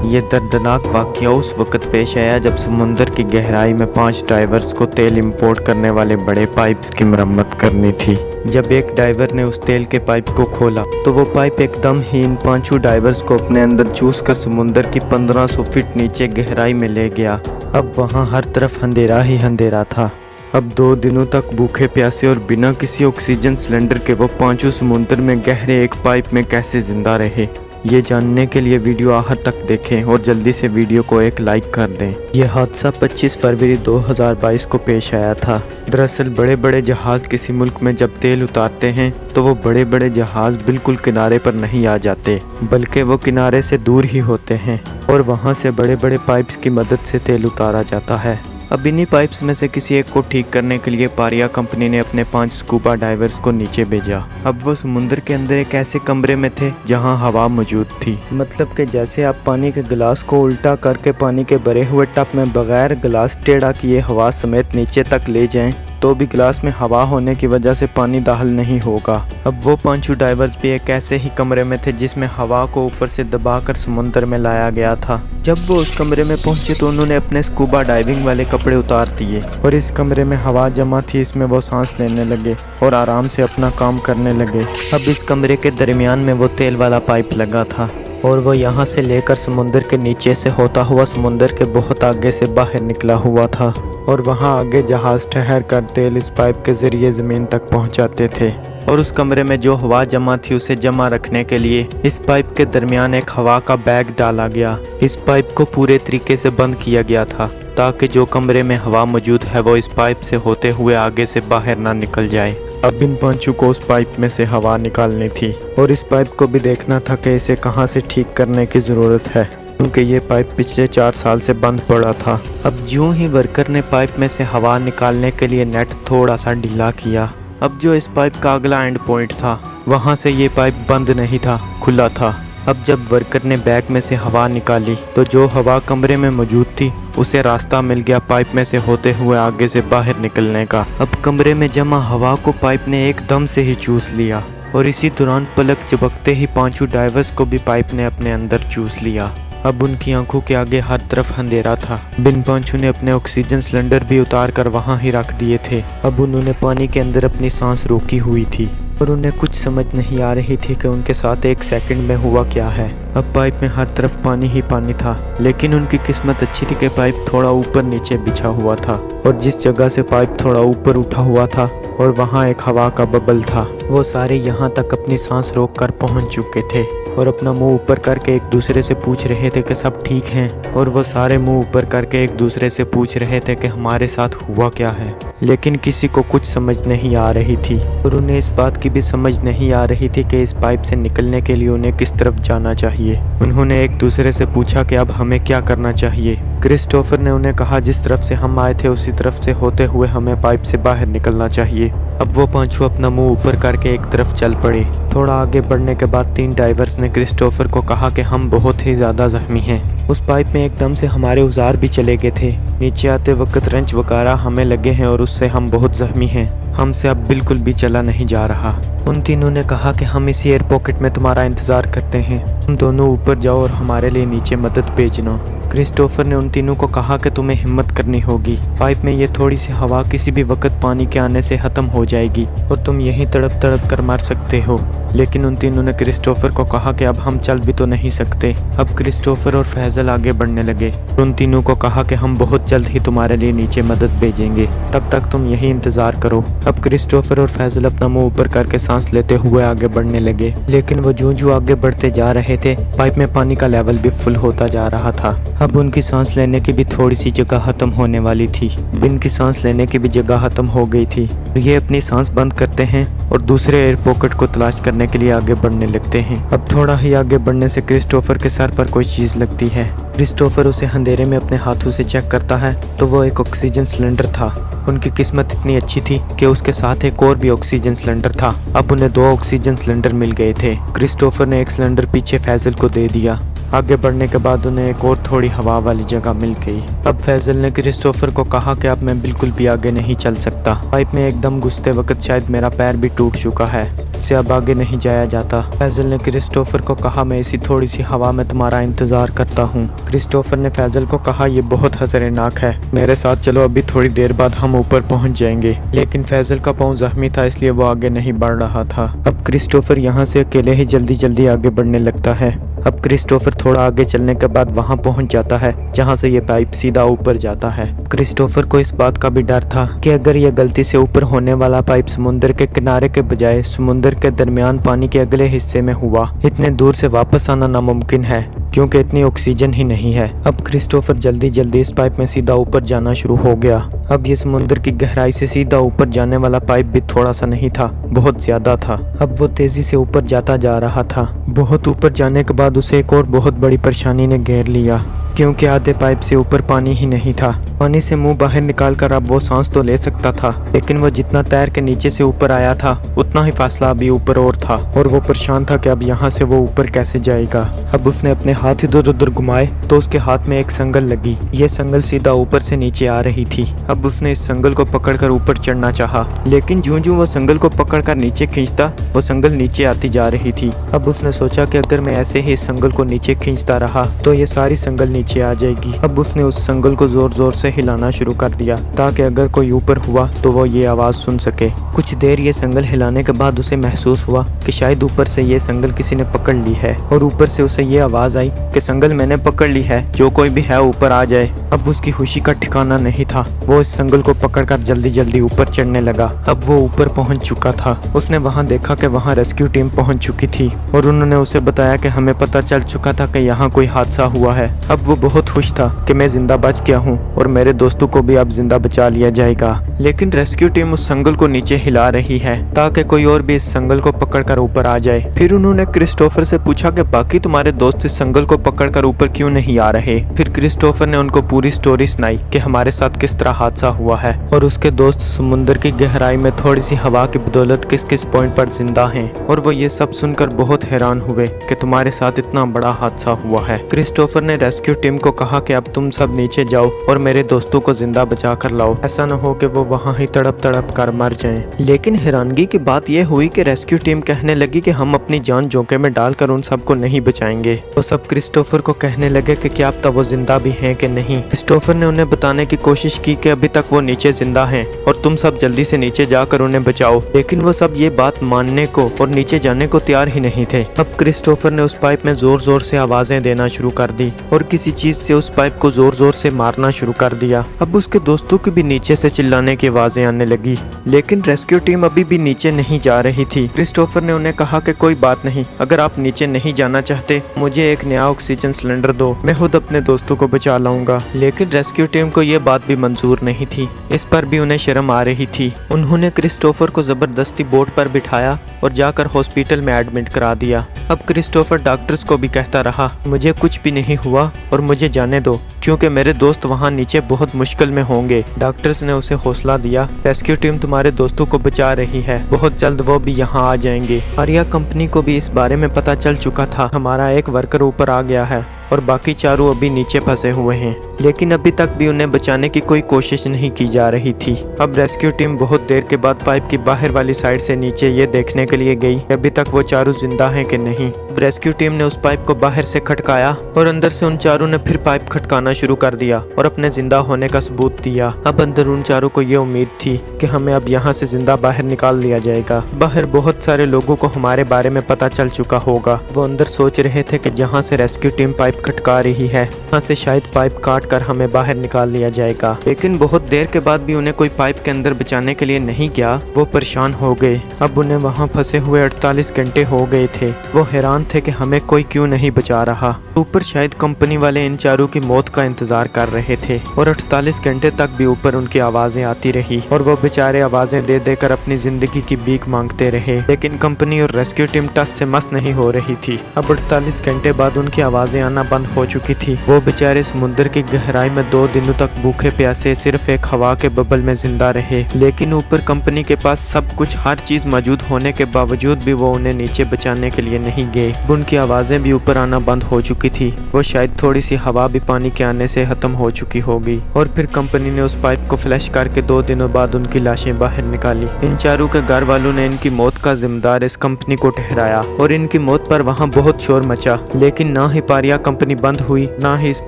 ये दर्दनाक वाक़या उस वक्त पेश आया जब समुंदर की गहराई में 5 डाइवर्स को तेल इंपोर्ट करने वाले बड़े पाइप्स की मरम्मत करनी थी। जब एक डाइवर ने उस तेल के पाइप को खोला तो वो पाइप एकदम ही इन 5 डाइवर्स को अपने अंदर चूस कर समुंदर की 1500 फीट नीचे गहराई में ले गया। अब वहाँ हर तरफ अंधेरा ही अंधेरा था। अब 2 दिनों तक भूखे प्यासे और बिना किसी ऑक्सीजन सिलेंडर के वो 5 समुंदर में गहरे एक पाइप में कैसे जिंदा रहे, ये जानने के लिए वीडियो आखिर तक देखें और जल्दी से वीडियो को एक लाइक कर दें। यह हादसा 25 फरवरी 2022 को पेश आया था। दरअसल बड़े बड़े जहाज़ किसी मुल्क में जब तेल उतारते हैं तो वो बड़े बड़े जहाज़ बिल्कुल किनारे पर नहीं आ जाते, बल्कि वो किनारे से दूर ही होते हैं और वहाँ से बड़े बड़े पाइप्स की मदद से तेल उतारा जाता है। अब इन्हीं पाइप्स में से किसी एक को ठीक करने के लिए पारिया कंपनी ने अपने 5 स्कूबा डाइवर्स को नीचे भेजा। अब वो समुद्र के अंदर एक ऐसे कमरे में थे जहां हवा मौजूद थी। मतलब कि जैसे आप पानी के गिलास को उल्टा करके पानी के भरे हुए टब में बगैर गिलास टेढ़ा किए हवा समेत नीचे तक ले जाएं तो भी गिलास में हवा होने की वजह से पानी दाखिल नहीं होगा। अब वो 5 डाइवर्स भी एक ऐसे ही कमरे में थे जिसमें हवा को ऊपर से दबाकर समुद्र में लाया गया था। जब वो उस कमरे में पहुंचे तो उन्होंने अपने स्कूबा डाइविंग वाले कपड़े उतार दिए और इस कमरे में हवा जमा थी, इसमें वो सांस लेने लगे और आराम से अपना काम करने लगे। अब इस कमरे के दरमियान में वो तेल वाला पाइप लगा था और वो यहाँ से लेकर समुद्र के नीचे से होता हुआ समुद्र के बहुत आगे से बाहर निकला हुआ था और वहाँ आगे जहाज़ ठहर कर तेल इस पाइप के ज़रिए ज़मीन तक पहुँचाते थे। और उस कमरे में जो हवा जमा थी उसे जमा रखने के लिए इस पाइप के दरमियान एक हवा का बैग डाला गया। इस पाइप को पूरे तरीके से बंद किया गया था ताकि जो कमरे में हवा मौजूद है वो इस पाइप से होते हुए आगे से बाहर ना निकल जाए। अब इन 5 को उस पाइप में से हवा निकालनी थी और इस पाइप को भी देखना था कि इसे कहाँ से ठीक करने की ज़रूरत है, क्योंकि ये पाइप पिछले 4 साल से बंद पड़ा था। अब यूं ही वर्कर ने पाइप में से हवा निकालने के लिए नेट थोड़ा सा ढीला किया। अब जो इस पाइप का अगला एंड पॉइंट था वहाँ से ये पाइप बंद नहीं था, खुला था। अब जब वर्कर ने बैग में से हवा निकाली तो जो हवा कमरे में मौजूद थी उसे रास्ता मिल गया पाइप में से होते हुए आगे से बाहर निकलने का। अब कमरे में जमा हवा को पाइप ने एकदम से ही चूस लिया और इसी दौरान पलक झपकते ही 5 डाइवर्स को भी पाइप ने अपने अंदर चूस लिया। अब उनकी आंखों के आगे हर तरफ अंधेरा था। बिन 5 ने अपने ऑक्सीजन सिलेंडर भी उतार कर वहाँ ही रख दिए थे। अब उन्होंने पानी के अंदर अपनी सांस रोकी हुई थी और उन्हें कुछ समझ नहीं आ रही थी कि उनके साथ 1 सेकंड में हुआ क्या है। अब पाइप में हर तरफ पानी ही पानी था, लेकिन उनकी किस्मत अच्छी थी कि पाइप थोड़ा ऊपर नीचे बिछा हुआ था और जिस जगह से पाइप थोड़ा ऊपर उठा हुआ था और वहाँ एक हवा का बबल था, वो सारे यहाँ तक अपनी सांस रोक कर पहुँच चुके थे और अपना मुंह ऊपर करके एक दूसरे से पूछ रहे थे कि सब ठीक हैं। और वो सारे मुंह ऊपर करके एक दूसरे से पूछ रहे थे कि हमारे साथ हुआ क्या है, लेकिन किसी को कुछ समझ नहीं आ रही थी और उन्हें इस बात की भी समझ नहीं आ रही थी कि इस पाइप से निकलने के लिए उन्हें किस तरफ जाना चाहिए। उन्होंने एक दूसरे से पूछा कि अब हमें क्या करना चाहिए। क्रिस्टोफर ने उन्हें कहा जिस तरफ से हम आए थे उसी तरफ से होते हुए हमें पाइप से बाहर निकलना चाहिए। अब वो 5 अपना मुंह ऊपर करके एक तरफ चल पड़े। थोड़ा आगे बढ़ने के बाद 3 डाइवर्स ने क्रिस्टोफर को कहा कि हम बहुत ही ज़्यादा जख्मी हैं। उस पाइप में एकदम से हमारे औजार भी चले गए थे। नीचे आते वक्त रंच वगैरह हमें लगे हैं और उससे हम बहुत जख्मी हैं। हमसे अब बिल्कुल भी चला नहीं जा रहा। उन तीनों ने कहा कि हम इसी एयर पॉकेट में तुम्हारा इंतज़ार करते हैं, तुम दोनों ऊपर जाओ और हमारे लिए नीचे मदद भेजना। क्रिस्टोफर ने उन तीनों को कहा कि तुम्हें हिम्मत करनी होगी, पाइप में ये थोड़ी सी हवा किसी भी वक्त पानी के आने से ख़त्म हो जाएगी और तुम यहीं तड़प तड़प कर मर सकते हो। लेकिन उन तीनों ने क्रिस्टोफर को कहा कि अब हम चल भी तो नहीं सकते। अब क्रिस्टोफर और फैजल आगे बढ़ने लगे। उन तीनों को कहा कि हम बहुत जल्द ही तुम्हारे लिए नीचे मदद भेजेंगे, तब तक तुम यही इंतज़ार करो। अब क्रिस्टोफर और फैजल अपना मुंह ऊपर करके सांस लेते हुए आगे बढ़ने लगे, लेकिन वो जो आगे बढ़ते जा रहे थे पाइप में पानी का लेवल भी फुल होता जा रहा था। अब उनकी सांस लेने की भी थोड़ी सी जगह खत्म होने वाली थी। बिन की सांस लेने की भी जगह खत्म हो गई थी। ये अपनी सांस बंद करते हैं और दूसरे एयर पॉकेट को तलाश करने के लिए आगे बढ़ने लगते हैं। अब थोड़ा ही आगे बढ़ने से क्रिस्टोफर के सर पर कोई चीज़ लगती है। क्रिस्टोफर उसे अंधेरे में अपने हाथों से चेक करता है तो वो एक ऑक्सीजन सिलेंडर था। उनकी किस्मत इतनी अच्छी थी कि उसके साथ एक और भी ऑक्सीजन सिलेंडर था। अब उन्हें 2 ऑक्सीजन सिलेंडर मिल गए थे। क्रिस्टोफर ने एक सिलेंडर पीछे फैजल को दे दिया आगे बढ़ने के बाद उन्हें एक और थोड़ी हवा वाली जगह मिल गई। अब फैजल ने क्रिस्टोफर को कहा कि अब मैं बिल्कुल भी आगे नहीं चल सकता। पाइप में एकदम घुसते वक्त शायद मेरा पैर भी टूट चुका है, से अब आगे नहीं जाया जाता। फैजल ने क्रिस्टोफर को कहा मैं इसी थोड़ी सी हवा में तुम्हारा इंतजार करता हूँ। क्रिस्टोफर ने फैजल को कहा ये बहुत खतरनाक है, मेरे साथ चलो, अभी थोड़ी देर बाद हम ऊपर पहुँच जाएंगे। लेकिन फैजल का पाँव जख्मी था, इसलिए वो आगे नहीं बढ़ रहा था। अब क्रिस्टोफर यहाँ से अकेले ही जल्दी जल्दी आगे बढ़ने लगता है। अब क्रिस्टोफर थोड़ा आगे चलने के बाद वहां पहुंच जाता है जहां से ये पाइप सीधा ऊपर जाता है। क्रिस्टोफर को इस बात का भी डर था कि अगर ये गलती से ऊपर होने वाला पाइप समुद्र के किनारे के बजाय समुद्र के दरमियान पानी के अगले हिस्से में हुआ, इतने दूर से वापस आना नामुमकिन है क्योंकि इतनी ऑक्सीजन ही नहीं है। अब क्रिस्टोफर जल्दी जल्दी इस पाइप में सीधा ऊपर जाना शुरू हो गया। अब ये समुद्र की गहराई से सीधा ऊपर जाने वाला पाइप भी थोड़ा सा नहीं था, बहुत ज्यादा था। अब वो तेजी से ऊपर जाता जा रहा था। बहुत ऊपर जाने के बाद उसे एक और बहुत बड़ी परेशानी ने घेर लिया क्योंकि आधे पाइप से ऊपर पानी ही नहीं था। पानी से मुंह बाहर निकालकर अब वो सांस तो ले सकता था, लेकिन वो जितना तैर के नीचे से ऊपर आया था उतना ही फासला अभी ऊपर और था और वो परेशान था कि अब यहाँ से वो ऊपर कैसे जाएगा। अब उसने अपने हाथ इधर उधर घुमाए तो उसके हाथ में एक संगल लगी। ये संगल सीधा ऊपर से नीचे आ रही थी। अब उसने इस संगल को पकड़कर ऊपर चढ़ना चाहा, लेकिन ज्यों-ज्यों वो संगल को पकड़कर नीचे खींचता वो संगल नीचे आती जा रही थी। अब उसने सोचा कि अगर मैं ऐसे ही इस संगल को नीचे खींचता रहा तो ये सारी संगल नीचे आ जाएगी। अब उसने उस संगल को जोर जोर से हिलाना शुरू कर दिया ताकि अगर कोई ऊपर हुआ तो वो ये आवाज सुन सके। कुछ देर ये संगल हिलाने के बाद उसे महसूस हुआ कि शायद ऊपर से ये संगल किसी ने पकड़ ली है और ऊपर से उसे ये आवाज आई कि संगल मैंने पकड़ ली है, जो कोई भी है ऊपर आ जाए। अब उसकी खुशी का ठिकाना नहीं था। वो इस संगल को पकड़कर जल्दी जल्दी ऊपर चढ़ने लगा। अब वो ऊपर पहुंच चुका था। उसने वहां देखा कि वहां रेस्क्यू टीम पहुंच चुकी थी और उन्होंने उसे बताया कि हमें पता चल चुका था कि यहाँ कोई हादसा हुआ है। अब वो बहुत खुश था कि मैं जिंदा बच गया हूँ और मेरे दोस्तों को भी अब जिंदा बचा लिया जाएगा। लेकिन रेस्क्यू टीम उस संगल को नीचे हिला रही है ताकि कोई और भी इस संगल को पकड़कर ऊपर आ जाए। फिर उन्होंने क्रिस्टोफर से पूछा कि बाकी तुम्हारे दोस्त इस संगल को पकड़कर ऊपर क्यों नहीं आ रहे। फिर क्रिस्टोफर ने उनको पूरी स्टोरी सुनाई कि हमारे साथ किस तरह हादसा हुआ है और उसके दोस्त समुद्र की गहराई में थोड़ी सी हवा की बदौलत किस किस पॉइंट पर जिंदा हैं। और वो ये सब सुनकर बहुत हैरान हुए कि तुम्हारे साथ इतना बड़ा हादसा हुआ है। क्रिस्टोफर ने रेस्क्यू टीम को कहा कि अब तुम सब नीचे जाओ और मेरे दोस्तों को जिंदा बचा कर लाओ, ऐसा न हो कि वो वहाँ ही तड़प तड़प कर मर जाएं। लेकिन हैरानगी की बात यह हुई कि रेस्क्यू टीम कहने लगी कि हम अपनी जान जोखिम में डालकर उन सबको नहीं बचाएंगे। तो सब क्रिस्टोफर को कहने लगे कि क्या अब तक वो जिंदा भी हैं कि नहीं। क्रिस्टोफर ने उन्हें बताने की कोशिश की कि अभी तक वो नीचे जिंदा हैं और तुम सब जल्दी से नीचे जाकर उन्हें बचाओ, लेकिन वो सब ये बात मानने को और नीचे जाने को तैयार ही नहीं थे। अब क्रिस्टोफर ने उस पाइप में जोर जोर से आवाजें देना शुरू कर दी और किसी चीज से उस पाइप को जोर जोर से मारना शुरू कर दिया। अब उसके दोस्तों की भी नीचे से चिल्लाने की आवाजें आने लगी, लेकिन रेस्क्यू टीम अभी भी नीचे नहीं जा रही थी। क्रिस्टोफर ने उन्हें कहा कि कोई बात नहीं, अगर आप नीचे नहीं जाना चाहते मुझे एक नया ऑक्सीजन सिलेंडर दो, मैं खुद अपने दोस्तों को बचा लाऊंगा। लेकिन रेस्क्यू टीम को ये बात भी मंजूर नहीं थी। इस पर भी उन्हें शर्म आ रही थी। उन्होंने क्रिस्टोफर को जबरदस्ती बोट पर बिठाया और जाकर हॉस्पिटल में एडमिट करा दिया। अब क्रिस्टोफर डॉक्टर्स को भी कहता रहा मुझे कुछ भी नहीं हुआ और मुझे जाने दो क्योंकि मेरे दोस्त वहाँ नीचे बहुत मुश्किल में होंगे। डॉक्टर्स ने उसे हौसला दिया, रेस्क्यू टीम तुम्हारे दोस्तों को बचा रही है, बहुत जल्द वो भी यहाँ आ जाएंगे। आर्या कंपनी को भी इस बारे में पता चल चुका था, हमारा एक वर्कर ऊपर आ गया है और बाकी चारों अभी नीचे फंसे हुए हैं, लेकिन अभी तक भी उन्हें बचाने की कोई कोशिश नहीं की जा रही थी। अब रेस्क्यू टीम बहुत देर के बाद पाइप की बाहर वाली साइड से नीचे ये देखने के लिए गई अभी तक वो चारों जिंदा हैं कि नहीं। अब रेस्क्यू टीम ने उस पाइप को बाहर से खटकाया और अंदर से उन चारों ने फिर पाइप खटकाना शुरू कर दिया और अपने जिंदा होने का सबूत दिया। अब अंदर उन चारों को ये उम्मीद थी कि हमें अब यहाँ से जिंदा बाहर निकाल लिया जाएगा। बाहर बहुत सारे लोगों को हमारे बारे में पता चल चुका होगा। वो अंदर सोच रहे थे कि जहाँ से रेस्क्यू टीम पाइप खटका रही है वहाँ से शायद पाइप काट कर हमें बाहर निकाल लिया जाएगा, लेकिन बहुत देर के बाद भी उन्हें कोई पाइप के अंदर बचाने के लिए नहीं गया। वो परेशान हो गए। अब उन्हें वहाँ फंसे हुए 48 घंटे हो गए थे। वो हैरान थे कि हमें कोई क्यों नहीं बचा रहा। ऊपर शायद कंपनी वाले इन चारों की मौत का इंतजार कर रहे थे और 48 घंटे तक भी ऊपर उनकी आवाजें आती रही और वो बेचारे आवाजें दे देकर अपनी जिंदगी की भीख मांगते रहे, लेकिन कंपनी और रेस्क्यू टीम टस से मस नहीं हो रही थी। अब 48 घंटे बाद उनकी आवाजें आना बंद हो चुकी थी। वो बेचारे समुद्र की गहराई में 2 दिनों तक भूखे प्यासे सिर्फ एक हवा के बबल में जिंदा रहे, लेकिन ऊपर कंपनी के पास सब कुछ हर चीज मौजूद होने के बावजूद भी वो उन्हें नीचे बचाने के लिए नहीं गए। उनकी आवाजें भी ऊपर आना बंद हो चुकी थी। वो शायद थोड़ी सी हवा भी पानी के आने से खत्म हो चुकी होगी। और फिर कंपनी ने उस पाइप को फ्लैश करके 2 दिनों बाद उनकी लाशें बाहर निकाली। इन चारों के घर वालों ने इनकी मौत का जिम्मेदार इस कंपनी को ठहराया और इनकी मौत पर वहाँ बहुत शोर मचा, लेकिन ना ही पारिया कंपनी बंद हुई, ना ही इस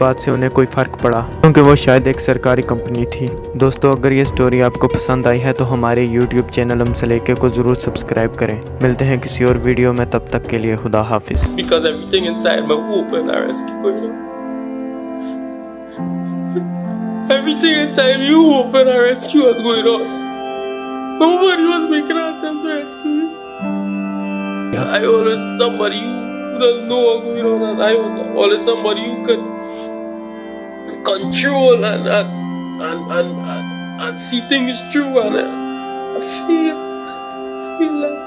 बात से उन्हें कोई फर्क पड़ा, क्योंकि वो शायद एक सरकारी कंपनी थी। दोस्तों, अगर ये स्टोरी आपको पसंद आई है तो हमारे YouTube चैनल हमसलेके को जरूर सब्सक्राइब करें। मिलते हैं किसी और वीडियो में, तब तक के लिए खुदा हाफिज। Because everything inside me open, I rescue you. Everything inside me open, I rescue what's going on. Nobody was making an attempt to rescue me. I always somebody who doesn't know what's going on, and I always somebody who can control and see things through, and I feel like